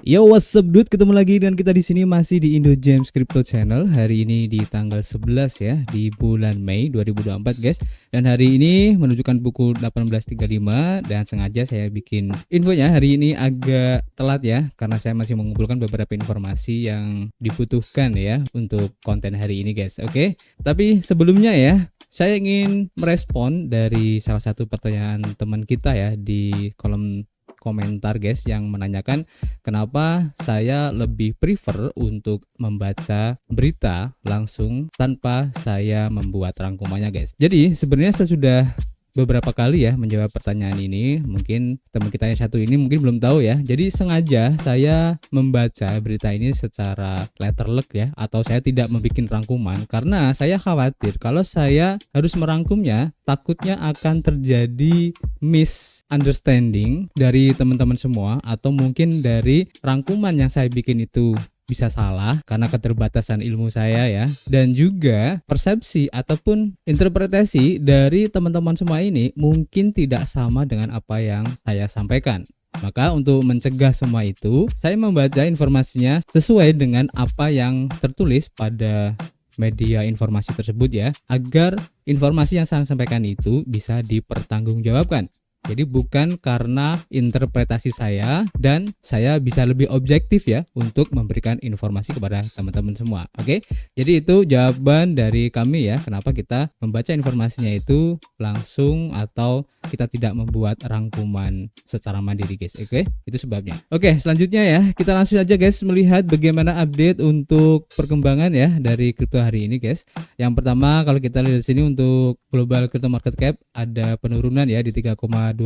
Yo, what's up dude? Ketemu lagi dengan kita di sini masih di Indo James Crypto Channel. Hari ini di tanggal 11 ya, di bulan Mei 2024 guys. Dan hari ini menunjukkan pukul 18.35 dan sengaja saya bikin infonya hari ini agak telat ya, karena saya masih mengumpulkan beberapa informasi yang dibutuhkan ya untuk konten hari ini guys. Oke. Tapi sebelumnya ya, saya ingin merespon dari salah satu pertanyaan teman kita ya di kolom komentar guys, yang menanyakan kenapa saya lebih prefer untuk membaca berita langsung tanpa saya membuat rangkumannya guys. Jadi sebenarnya saya sudah beberapa kali ya menjawab pertanyaan ini. Mungkin teman kita yang satu ini mungkin belum tahu ya. Jadi sengaja saya membaca berita ini secara letterluck ya, atau saya tidak membuat rangkuman karena saya khawatir kalau saya harus merangkumnya takutnya akan terjadi misunderstanding dari teman-teman semua, atau mungkin dari rangkuman yang saya bikin itu bisa salah karena keterbatasan ilmu saya ya, dan juga persepsi ataupun interpretasi dari teman-teman semua ini mungkin tidak sama dengan apa yang saya sampaikan. Maka untuk mencegah semua itu, saya membaca informasinya sesuai dengan apa yang tertulis pada media informasi tersebut ya, agar informasi yang saya sampaikan itu bisa dipertanggungjawabkan. Jadi bukan karena interpretasi saya, dan saya bisa lebih objektif ya untuk memberikan informasi kepada teman-teman semua. Oke. Jadi itu jawaban dari kami ya, kenapa kita membaca informasinya itu langsung atau kita tidak membuat rangkuman secara mandiri guys. Oke. Itu sebabnya. Oke, selanjutnya ya, kita langsung aja guys melihat bagaimana update untuk perkembangan ya dari kripto hari ini guys. Yang pertama, kalau kita lihat di sini untuk global crypto market cap ada penurunan ya di 3,25%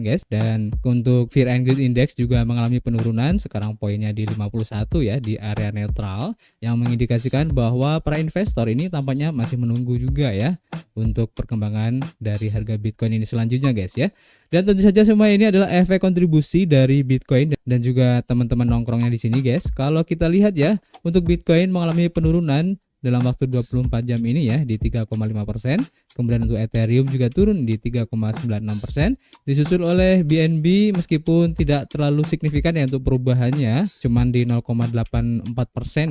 guys, dan untuk Fear and Greed Index juga mengalami penurunan, sekarang poinnya di 51 ya, di area netral, yang mengindikasikan bahwa para investor ini tampaknya masih menunggu juga ya untuk perkembangan dari harga Bitcoin ini selanjutnya guys ya. Dan tentu saja semua ini adalah efek kontribusi dari Bitcoin dan juga teman-teman nongkrongnya di sini guys. Kalau kita lihat ya, untuk Bitcoin mengalami penurunan dalam waktu 24 jam ini ya di 3,5%. Kemudian untuk Ethereum juga turun di 3,96%, disusul oleh BNB meskipun tidak terlalu signifikan ya untuk perubahannya, cuman di 0,84%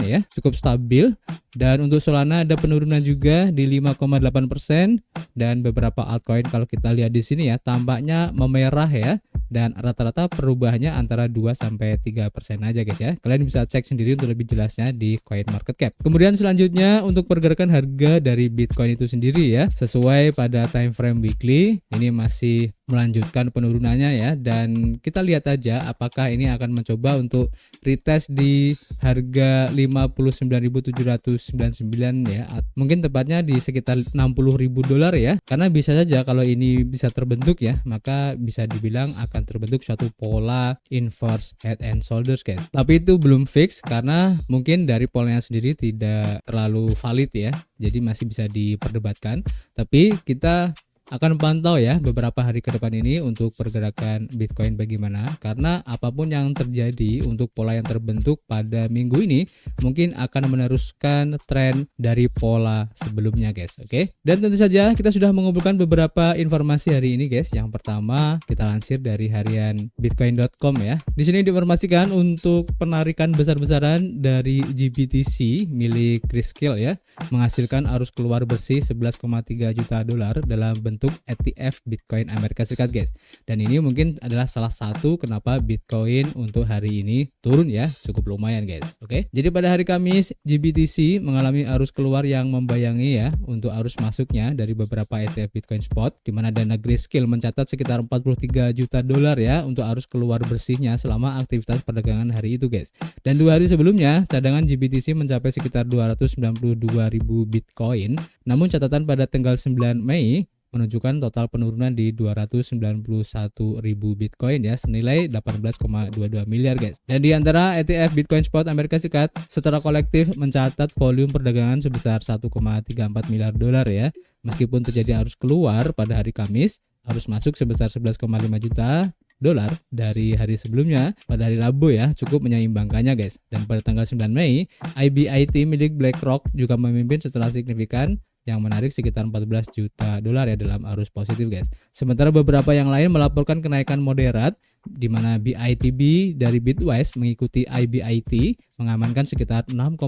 ya, cukup stabil. Dan untuk Solana ada penurunan juga di 5,8%, dan beberapa altcoin kalau kita lihat di sini ya tampaknya memerah ya, dan rata-rata perubahannya antara 2-3% aja guys ya. Kalian bisa cek sendiri untuk lebih jelasnya di CoinMarketCap. Kemudian selanjutnya untuk pergerakan harga dari Bitcoin itu sendiri ya, sesuai pada time frame weekly ini masih melanjutkan penurunannya ya, dan kita lihat aja apakah ini akan mencoba untuk retest di harga 59.799 ya, mungkin tepatnya di sekitar $60.000 ya, karena bisa saja kalau ini bisa terbentuk ya, maka bisa dibilang akan terbentuk suatu pola inverse head and shoulders guys. Tapi itu belum fix karena mungkin dari polanya sendiri tidak terlalu valid ya, jadi masih bisa diperdebatkan. Tapi kita akan pantau ya beberapa hari ke depan ini untuk pergerakan Bitcoin bagaimana, karena apapun yang terjadi untuk pola yang terbentuk pada minggu ini mungkin akan meneruskan tren dari pola sebelumnya guys. Oke. Dan tentu saja kita sudah mengumpulkan beberapa informasi hari ini guys. Yang pertama kita lansir dari harian bitcoin.com ya. Di sini diinformasikan untuk penarikan besar-besaran dari GBTC milik Grayscale ya, menghasilkan arus keluar bersih $11,3 juta dalam bentuk ETF Bitcoin Amerika Serikat guys. Dan ini mungkin adalah salah satu kenapa Bitcoin untuk hari ini turun ya, cukup lumayan guys. Oke. Jadi pada hari Kamis GBTC mengalami arus keluar yang membayangi ya untuk arus masuknya dari beberapa ETF Bitcoin spot, di mana dana Grayscale mencatat sekitar $43 juta ya untuk arus keluar bersihnya selama aktivitas perdagangan hari itu guys. Dan 2 hari sebelumnya cadangan GBTC mencapai sekitar 292.000 Bitcoin, namun catatan pada tanggal 9 Mei menunjukkan total penurunan di 291.000 Bitcoin ya, senilai 18,22 miliar guys. Dan di antara ETF Bitcoin Spot Amerika Serikat secara kolektif mencatat volume perdagangan sebesar $1,34 miliar ya. Meskipun terjadi arus keluar pada hari Kamis, arus masuk sebesar $11,5 juta dari hari sebelumnya pada hari Rabu ya, cukup menyeimbangkannya guys. Dan pada tanggal 9 Mei IBIT milik BlackRock juga memimpin secara signifikan yang menarik sekitar 14 juta dolar ya dalam arus positif guys. Sementara beberapa yang lain melaporkan kenaikan moderat, di mana BITB dari Bitwise mengikuti IBIT mengamankan sekitar 6,9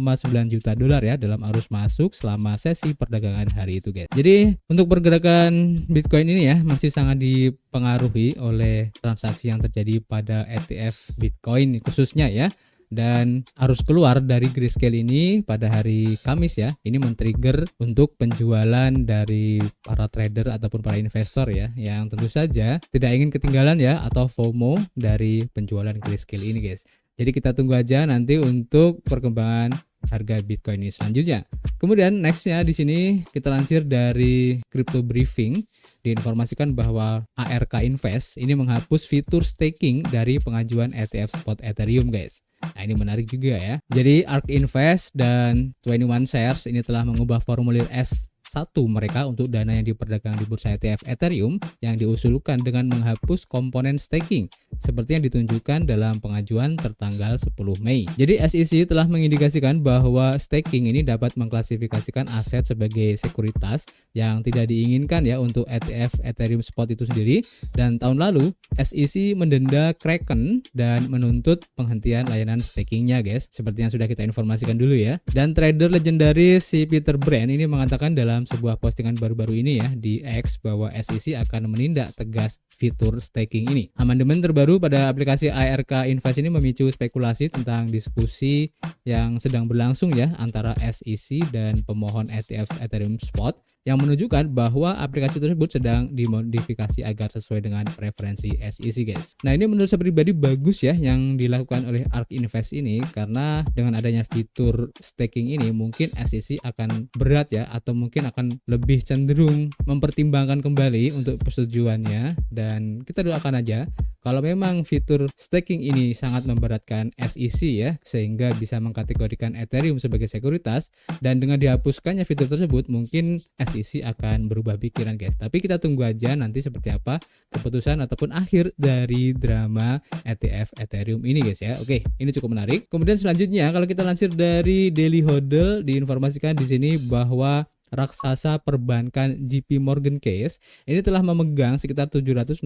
juta dolar ya dalam arus masuk selama sesi perdagangan hari itu guys. Jadi untuk pergerakan Bitcoin ini ya masih sangat dipengaruhi oleh transaksi yang terjadi pada ETF Bitcoin khususnya ya. Dan arus keluar dari Grayscale ini pada hari Kamis ya, ini men-trigger untuk penjualan dari para trader ataupun para investor ya, yang tentu saja tidak ingin ketinggalan ya atau FOMO dari penjualan Grayscale ini guys. Jadi kita tunggu aja nanti untuk perkembangan harga Bitcoin ini selanjutnya. Kemudian nextnya di sini kita lansir dari Crypto Briefing, diinformasikan bahwa ARK Invest ini menghapus fitur staking dari pengajuan ETF spot Ethereum guys. Nah ini menarik juga ya. Jadi ARK Invest dan 21 Shares ini telah mengubah formulir S1 mereka untuk dana yang diperdagangkan di bursa ETF Ethereum yang diusulkan dengan menghapus komponen staking seperti yang ditunjukkan dalam pengajuan tertanggal 10 Mei. Jadi SEC telah mengindikasikan bahwa staking ini dapat mengklasifikasikan aset sebagai sekuritas yang tidak diinginkan ya untuk ETF Ethereum spot itu sendiri, dan tahun lalu SEC mendenda Kraken dan menuntut penghentian layanan stakingnya guys, seperti yang sudah kita informasikan dulu ya. Dan trader legendaris si Peter Brand ini mengatakan dalam sebuah postingan baru-baru ini ya di X bahwa SEC akan menindak tegas fitur staking ini. Amandemen terbaru pada aplikasi ARK Invest ini memicu spekulasi tentang diskusi yang sedang berlangsung ya antara SEC dan pemohon ETF Ethereum spot yang menunjukkan bahwa aplikasi tersebut sedang dimodifikasi agar sesuai dengan preferensi SEC guys. Nah ini menurut saya pribadi bagus ya yang dilakukan oleh ARK Invest ini, karena dengan adanya fitur staking ini mungkin SEC akan berat ya atau mungkin akan lebih cenderung mempertimbangkan kembali untuk persetujuannya, dan kita doakan aja kalau memang fitur staking ini sangat memberatkan SEC ya, sehingga bisa mengkategorikan Ethereum sebagai sekuritas, dan dengan dihapuskannya fitur tersebut mungkin SEC akan berubah pikiran guys. Tapi kita tunggu aja nanti seperti apa keputusan ataupun akhir dari drama ETF Ethereum ini guys ya. Oke, ini cukup menarik. Kemudian selanjutnya kalau kita lansir dari Daily Hodl, diinformasikan di sini bahwa raksasa perbankan JP Morgan Chase ini telah memegang sekitar 760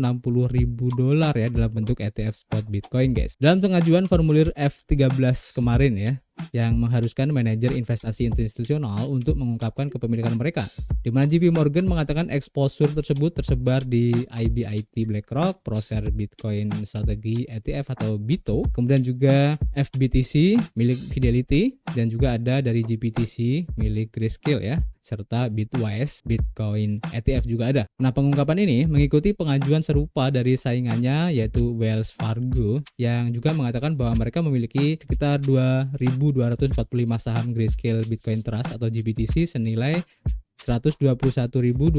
ribu dolar ya dalam bentuk ETF spot Bitcoin guys. Dalam pengajuan formulir F13 kemarin ya, yang mengharuskan manajer investasi institusional untuk mengungkapkan kepemilikan mereka, di mana JP Morgan mengatakan exposure tersebut tersebar di IBIT BlackRock, Procer Bitcoin Strategy ETF atau BITO, kemudian juga FBTC milik Fidelity, dan juga ada dari GBTC milik Grayscale ya, serta Bitwise Bitcoin ETF juga ada. Nah pengungkapan ini mengikuti pengajuan serupa dari saingannya yaitu Wells Fargo yang juga mengatakan bahwa mereka memiliki sekitar 2.245 saham Grayscale Bitcoin Trust atau GBTC senilai 121.207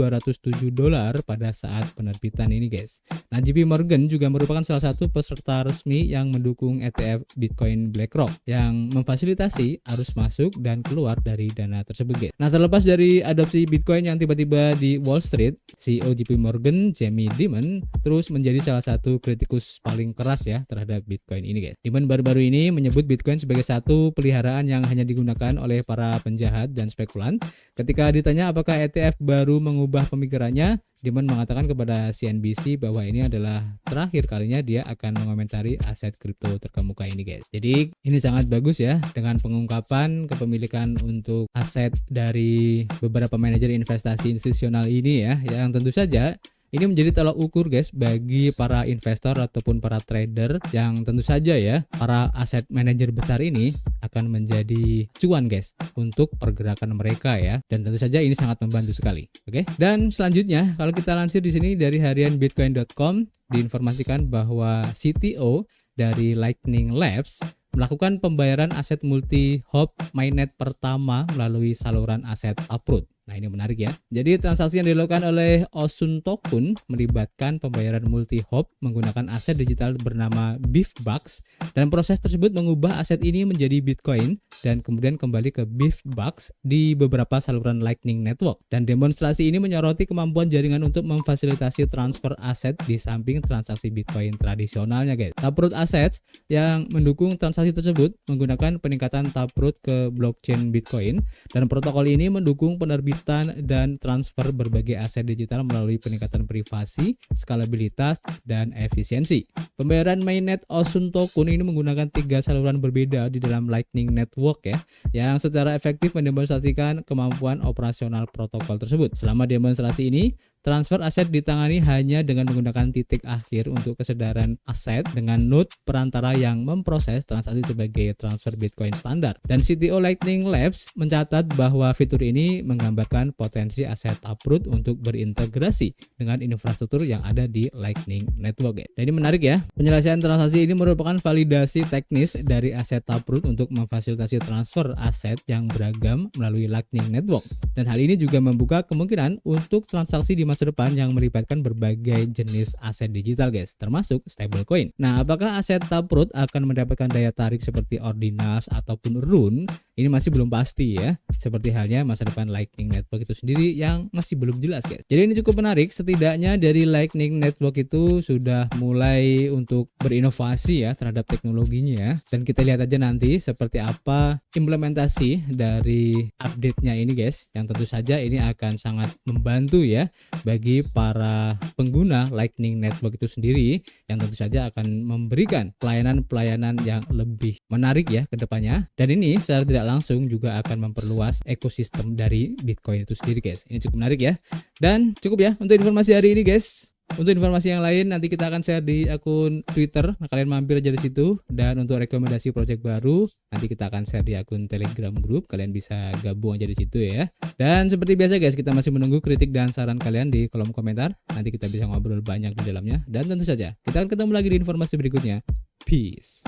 dolar pada saat penerbitan ini guys. Nah JP Morgan juga merupakan salah satu peserta resmi yang mendukung ETF Bitcoin BlackRock yang memfasilitasi arus masuk dan keluar dari dana tersebut guys. Nah terlepas dari adopsi Bitcoin yang tiba-tiba di Wall Street, CEO JP Morgan Jamie Dimon terus menjadi salah satu kritikus paling keras ya terhadap Bitcoin ini guys. Dimon baru-baru ini menyebut Bitcoin sebagai satu peliharaan yang hanya digunakan oleh para penjahat dan spekulan. Ketika ditanya apakah ETF baru mengubah pemikirannya, Dimon mengatakan kepada CNBC bahwa ini adalah terakhir kalinya dia akan mengomentari aset kripto terkemuka ini guys. Jadi ini sangat bagus ya dengan pengungkapan kepemilikan untuk aset dari beberapa manajer investasi institusional ini ya, yang tentu saja ini menjadi tolak ukur guys bagi para investor ataupun para trader yang tentu saja ya para aset manajer besar ini akan menjadi cuan guys untuk pergerakan mereka ya, dan tentu saja ini sangat membantu sekali. Oke. Dan selanjutnya kalau kita lansir di sini dari harian bitcoin.com, diinformasikan bahwa CTO dari Lightning Labs melakukan pembayaran aset multi-hop mainnet pertama melalui saluran aset Taproot. Nah ini menarik ya. Jadi transaksi yang dilakukan oleh Osun Token melibatkan pembayaran multi-hop menggunakan aset digital bernama Beefbucks, dan proses tersebut mengubah aset ini menjadi Bitcoin dan kemudian kembali ke Beefbucks di beberapa saluran Lightning Network. Dan demonstrasi ini menyoroti kemampuan jaringan untuk memfasilitasi transfer aset di samping transaksi Bitcoin tradisionalnya guys. Taproot Assets yang mendukung transaksi tersebut menggunakan peningkatan Taproot ke blockchain Bitcoin, dan protokol ini mendukung penerbitan pembibitan dan transfer berbagai aset digital melalui peningkatan privasi, skalabilitas, dan efisiensi. Pembayaran mainnet Osun Token ini menggunakan 3 saluran berbeda di dalam Lightning Network ya, yang secara efektif mendemonstrasikan kemampuan operasional protokol tersebut. Selama demonstrasi ini, transfer aset ditangani hanya dengan menggunakan titik akhir untuk kesedaran aset dengan node perantara yang memproses transaksi sebagai transfer Bitcoin standar. Dan CTO Lightning Labs mencatat bahwa fitur ini menggambarkan potensi aset Taproot untuk berintegrasi dengan infrastruktur yang ada di Lightning Network. Dan ini menarik ya. Penyelesaian transaksi ini merupakan validasi teknis dari aset Taproot untuk memfasilitasi transfer aset yang beragam melalui Lightning Network. Dan hal ini juga membuka kemungkinan untuk transaksi di masa depan yang melibatkan berbagai jenis aset digital guys, termasuk stablecoin. Nah, apakah aset Taproot akan mendapatkan daya tarik seperti Ordinals ataupun Rune? Ini masih belum pasti ya, seperti halnya masa depan Lightning Network itu sendiri yang masih belum jelas guys. Jadi ini cukup menarik, setidaknya dari Lightning Network itu sudah mulai untuk berinovasi ya terhadap teknologinya, dan kita lihat aja nanti seperti apa implementasi dari update-nya ini guys, yang tentu saja ini akan sangat membantu ya bagi para pengguna Lightning Network itu sendiri, yang tentu saja akan memberikan pelayanan-pelayanan yang lebih menarik ya ke depannya. Dan ini secara tidak langsung juga akan memperluas ekosistem dari Bitcoin itu sendiri guys. Ini cukup menarik ya. Dan cukup ya untuk informasi hari ini guys. Untuk informasi yang lain nanti kita akan share di akun Twitter. Nah, kalian mampir aja di situ. Dan untuk rekomendasi project baru nanti kita akan share di akun Telegram group. Kalian bisa gabung aja di situ ya. Dan seperti biasa guys, kita masih menunggu kritik dan saran kalian di kolom komentar. Nanti kita bisa ngobrol banyak di dalamnya. Dan tentu saja kita akan ketemu lagi di informasi berikutnya. Peace.